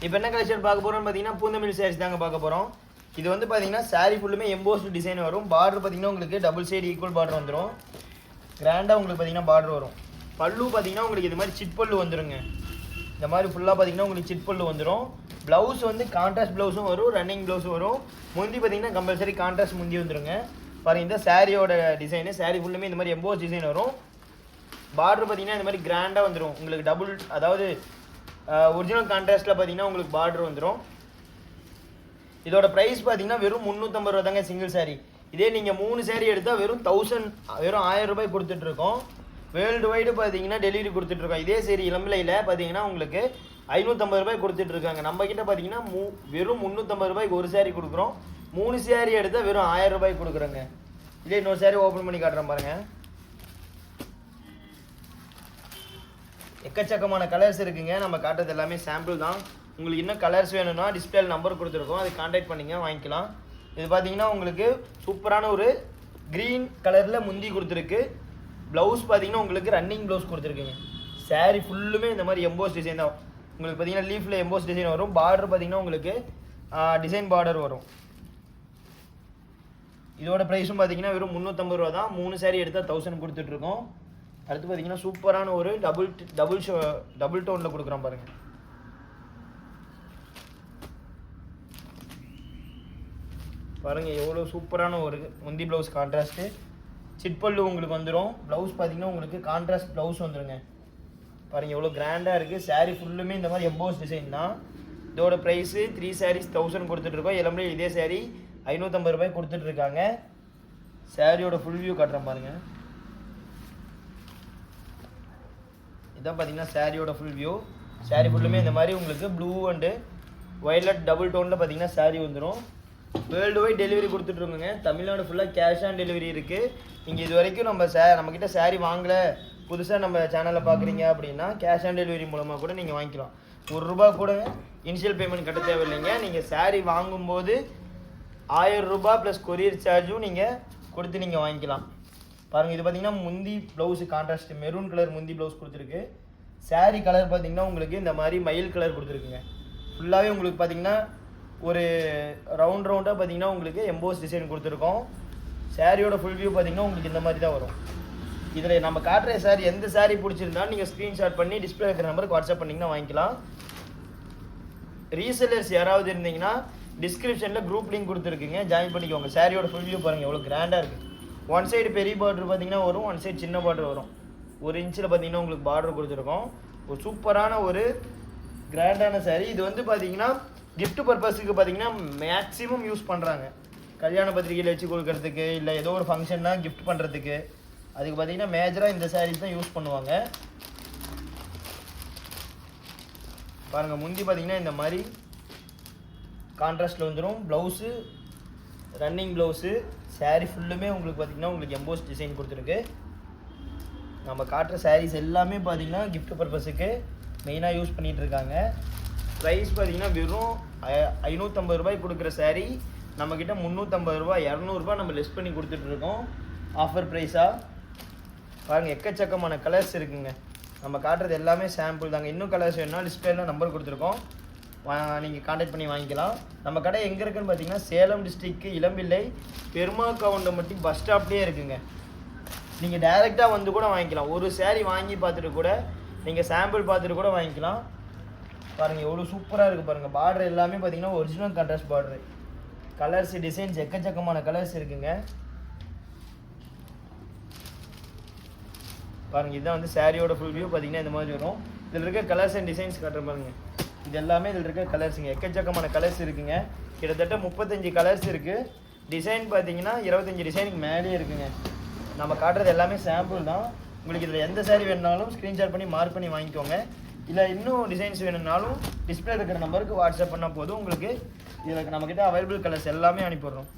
இப்போ என்ன கலெக்ஷன் பார்க்க போகிறோம்னு பார்த்தீங்கன்னா பூந்தமிழ் சாரீஸ் தாங்க பார்க்க போகிறோம். இது வந்து பார்த்தீங்கன்னா சாரீ ஃபுல்லுமே எம்போஸ்டு டிசைன் வரும். பார்டர் பார்த்தீங்கன்னா உங்களுக்கு டபுள் சைடு ஈக்குவல் பார்டர் வந்துடும். கிராண்டாக உங்களுக்கு பார்த்தீங்கன்னா பார்டர் வரும். பல்லு பார்த்தீங்கன்னா உங்களுக்கு இது மாதிரி சிட் பல்லு வந்துடுங்க. இந்த மாதிரி ஃபுல்லாக பார்த்தீங்கன்னா உங்களுக்கு சிட் பல்லு வந்துடும். ப்ளவுஸ் வந்து கான்ட்ராஸ்ட் ப்ளவுஸும் வரும், ரன்னிங் ப்ளவுஸும் வரும். முந்தி பார்த்தீங்கன்னா கம்பல்சரி கான்ட்ராஸ்ட் முந்தி வந்துடுங்க. பாருங்கள் இந்த சாரியோட டிசைனு. சாரீ ஃபுல்லுமே இந்த மாதிரி எம்போஸ் டிசைன் வரும். பார்டர் பார்த்தீங்கன்னா இந்த மாதிரி கிராண்டாக வந்துடும். உங்களுக்கு டபுள் அதாவது ஒரிஜினல் கான்ட்ராஸ்ட்டில் பார்த்தீங்கன்னா உங்களுக்கு பார்டர் வந்துடும். இதோட ப்ரைஸ் பார்த்தீங்கன்னா வெறும் 350 ரூபா தாங்க சிங்கிள் சாரீ. இதே நீங்கள் 3 சாரீ எடுத்தால் வெறும் 1000 ரூபாய் கொடுத்துட்ருக்கோம். வேர்ல்டு வைடு பார்த்தீங்கன்னா டெலிவரி கொடுத்துட்ருக்கோம். இதே சரி இளம்பிள்ளையில் பார்த்தீங்கன்னா உங்களுக்கு 550 ரூபாய் கொடுத்துட்ருக்காங்க. நம்மக்கிட்ட பார்த்தீங்கன்னா வெறும் 350 ரூபாய்க்கு ஒரு சாரீ கொடுக்குறோம். 3 சாரீ எடுத்தால் வெறும் 1000 ரூபாய்க்கு கொடுக்குறோங்க. இதே இன்னொரு சாரீ ஓப்பன் பண்ணி காட்டுறேன் பாருங்கள். எக்கச்சக்கமான கலர்ஸ் இருக்குங்க. நம்ம காட்டுறது எல்லாமே சாம்பிள் தான். உங்களுக்கு இன்னும் கலர்ஸ் வேணும்னா டிஸ்பிளேல நம்பர் கொடுத்துருக்கோம், அதை கான்டாக்ட் பண்ணிங்க வாங்கிக்கலாம். இது பார்த்தீங்கன்னா உங்களுக்கு சூப்பரான ஒரு க்ரீன் கலரில் முந்தி கொடுத்துருக்கு. ப்ளவுஸ் பார்த்தீங்கன்னா உங்களுக்கு ரன்னிங் ப்ளவுஸ் கொடுத்துருக்குங்க. சாரீ ஃபுல்லுமே இந்த மாதிரி எம்போஸ் டிசைன் தான். உங்களுக்கு பார்த்தீங்கன்னா லீஃபில் எம்போஸ் டிசைன் வரும். பார்டர் பார்த்தீங்கன்னா உங்களுக்கு டிசைன் பார்டர் வரும். இதோட ப்ரைஸும் பார்த்தீங்கன்னா வெறும் 350 ரூபா தான். 3 சாரீ எடுத்தால் 1000 கொடுத்துட்ருக்கோம். அடுத்து பார்த்தீங்கன்னா சூப்பரான ஒரு டபுள் டோனில் கொடுக்குறோம் பாருங்கள். பாருங்கள் எவ்வளோ சூப்பரான ஒரு முந்தி ப்ளவுஸ் கான்ட்ராஸ்ட்டு. சிட்பல்லு உங்களுக்கு வந்துடும். ப்ளவுஸ் பார்த்தீங்கன்னா உங்களுக்கு கான்ட்ராஸ்ட் ப்ளவுஸ் வந்துடுங்க. பாருங்கள் எவ்வளோ கிராண்டாக இருக்குது. சாரீ ஃபுல்லுமே இந்த மாதிரி எம்போஸ் டிசைன் தான். இதோட ப்ரைஸு 3 சாரீஸ் 1000 கொடுத்துட்ருக்கோம். எல்லாமே இதே சாரீ 550 ரூபாய் கொடுத்துட்ருக்காங்க. சாரியோட ஃபுல் வியூ காட்டுறேன் பாருங்கள். இதான் பார்த்தீங்கன்னா சாரியோட ஃபுல் வியூ. சாரீ ஃபுல்லுமே இந்த மாதிரி உங்களுக்கு ப்ளூ அண்டு வயலட் டபுள் டோனில் பார்த்தீங்கன்னா சாரீ வந்துடும். வேர்ல்டு வைட் டெலிவரி கொடுத்துட்ருக்கோங்க. தமிழ்நாடு ஃபுல்லாக கேஷ் ஆன் டெலிவரி இருக்குது. நீங்கள் இது வரைக்கும் நம்மக்கிட்ட சாரீ வாங்கலை, புதுசாக நம்ம சேனலில் பார்க்குறீங்க அப்படின்னா கேஷ் ஆன் டெலிவரி மூலமாக கூட நீங்கள் வாங்கிக்கலாம். ₹1 கூட இனிஷியல் பேமெண்ட் கட்ட தேவையில்லைங்க. நீங்கள் சாரீ வாங்கும்போது 1000 ரூபாய் ப்ளஸ் கொரியர் சார்ஜும் நீங்கள் கொடுத்து நீங்கள் வாங்கிக்கலாம். பாருங்கள் இது பார்த்தீங்கன்னா முந்தி ப்ளவுஸு கான்ட்ராஸ்ட் மெரூன் கலர் முந்தி ப்ளவுஸ் கொடுத்துருக்கு. சாரீ கலர் பார்த்தீங்கன்னா உங்களுக்கு இந்த மாதிரி மயில் கலர் கொடுத்துருக்குங்க. ஃபுல்லாகவே உங்களுக்கு பார்த்தீங்கன்னா ஒரு ரவுண்டாக பார்த்தீங்கன்னா உங்களுக்கு எம்போஸ் டிசைன் கொடுத்துருக்கோம். சாரியோட ஃபுல் வியூ பார்த்தீங்கன்னா உங்களுக்கு இந்த மாதிரி தான் வரும். இதில் நம்ம காட்டுற சாரீ எந்த சாரீ பிடிச்சிருந்தாலும் நீங்கள் ஸ்க்ரீன்ஷாட் பண்ணி டிஸ்பிளே இருக்கிற நம்பருக்கு வாட்ஸ்அப் பண்ணிங்கன்னா வாங்கிக்கலாம். ரீசெல்லர்ஸ் யாராவது இருந்தீங்கன்னா டிஸ்கிரிப்ஷனில் குரூப் லிங்க் கொடுத்துருக்குங்க, ஜாயின் பண்ணிக்கோங்க. சாரியோட ஃபுல் வியூ பாருங்கள் எவ்வளோ கிராண்டாக இருக்குது. ஒன் சைடு பெரிய பார்டர் பார்த்தீங்கன்னா வரும், ஒன் சைடு சின்ன பார்டர் வரும். 1 இன்ச்சில் பார்த்தீங்கன்னா உங்களுக்கு பார்டர் கொடுத்துருக்கோம். ஒரு சூப்பரான ஒரு கிராண்டான சாரீ. இது வந்து பார்த்தீங்கன்னா கிஃப்ட் பர்பஸுக்கு பார்த்தீங்கன்னா மேக்ஸிமம் யூஸ் பண்ணுறாங்க. கல்யாண பத்திரிகையில் வச்சு கொடுக்கறதுக்கு, இல்லை ஏதோ ஒரு ஃபங்க்ஷன்னா கிஃப்ட் பண்ணுறதுக்கு, அதுக்கு பார்த்தீங்கன்னா மேஜராக இந்த சாரீஸ் தான் யூஸ் பண்ணுவாங்க. பாருங்கள் முந்தி பார்த்தீங்கன்னா இந்த மாதிரி கான்ட்ராஸ்ட்டில் வந்துடும். Blouse running blouse. சாரீ ஃபுல்லுமே உங்களுக்கு பார்த்தீங்கன்னா உங்களுக்கு எம்போஸ் டிசைன் கொடுத்துருக்கு. நம்ம காட்டுற சாரீஸ் எல்லாமே பார்த்தீங்கன்னா கிஃப்ட் பர்பஸுக்கு மெயினாக யூஸ் பண்ணிகிட்ருக்காங்க. ப்ரைஸ் பார்த்தீங்கன்னா வெறும் 550 ரூபாய் கொடுக்குற சாரீ நம்மக்கிட்ட 350 ரூபா 200 ரூபா நம்ம லெஸ் பண்ணி கொடுத்துட்ருக்கோம் ஆஃபர் ப்ரைஸாக. பாருங்கள் எக்கச்சக்கமான கலர்ஸ் இருக்குங்க. நம்ம காட்டுறது எல்லாமே சாம்பிள் தாங்க. இன்னும் கலர்ஸ் வேணும்னா டிஸ்பிளேல நம்பர் கொடுத்துருக்கோம், நீங்கள் கான்டாக்ட் பண்ணி வாங்கிக்கலாம். நம்ம கடை எங்கே இருக்குன்னு பார்த்தீங்கன்னா சேலம் டிஸ்ட்ரிக்ட் இளம்பிள்ளை பெருமாக்கவுண்டம்பட்டி பஸ் ஸ்டாப்லேயே இருக்குங்க. நீங்கள் டைரெக்டாக வந்து கூட வாங்கிக்கலாம். ஒரு சாரீ வாங்கி பார்த்துட்டு கூட நீங்கள் சாம்பிள் பார்த்துட்டு கூட வாங்கிக்கலாம். பாருங்கள் எவ்வளோ சூப்பராக இருக்குது பாருங்கள். பார்டர் எல்லாமே பார்த்தீங்கன்னா original contrast border. Colours designs எக்கச்சக்கமான கலர்ஸ் இருக்குங்க. பாருங்கள் இதுதான் வந்து சாரியோட ஃபுல் வியூ பார்த்தீங்கன்னா இந்த மாதிரி வரும். இதில் இருக்க கலர்ஸ் அண்ட் டிசைன்ஸ் காட்டுற பாருங்க. இது எல்லாமே இதில் இருக்க கலர்ஸுங்க. எக்கச்சக்கமான கலர்ஸ் இருக்குங்க. கிட்டத்தட்ட 35 கலர்ஸ் இருக்குது. டிசைன் பார்த்தீங்கன்னா 25 டிசைனுக்கு மேலேயே இருக்குங்க. நம்ம காட்டுறது எல்லாமே சாம்பிள் தான். உங்களுக்கு இதில் எந்த சாரீ வேணுனாலும் ஸ்க்ரீன்ஷாட் பண்ணி மார்க் பண்ணி வாங்கிக்கோங்க. இல்லை இன்னும் டிசைன்ஸ் வேணும்னாலும் டிஸ்பிளே இருக்கிற நம்பருக்கு வாட்ஸ்அப் பண்ணால் போதும். உங்களுக்கு இதில் நம்மக்கிட்ட அவைலபிள் கலர்ஸ் எல்லாமே அனுப்பிடுறோம்.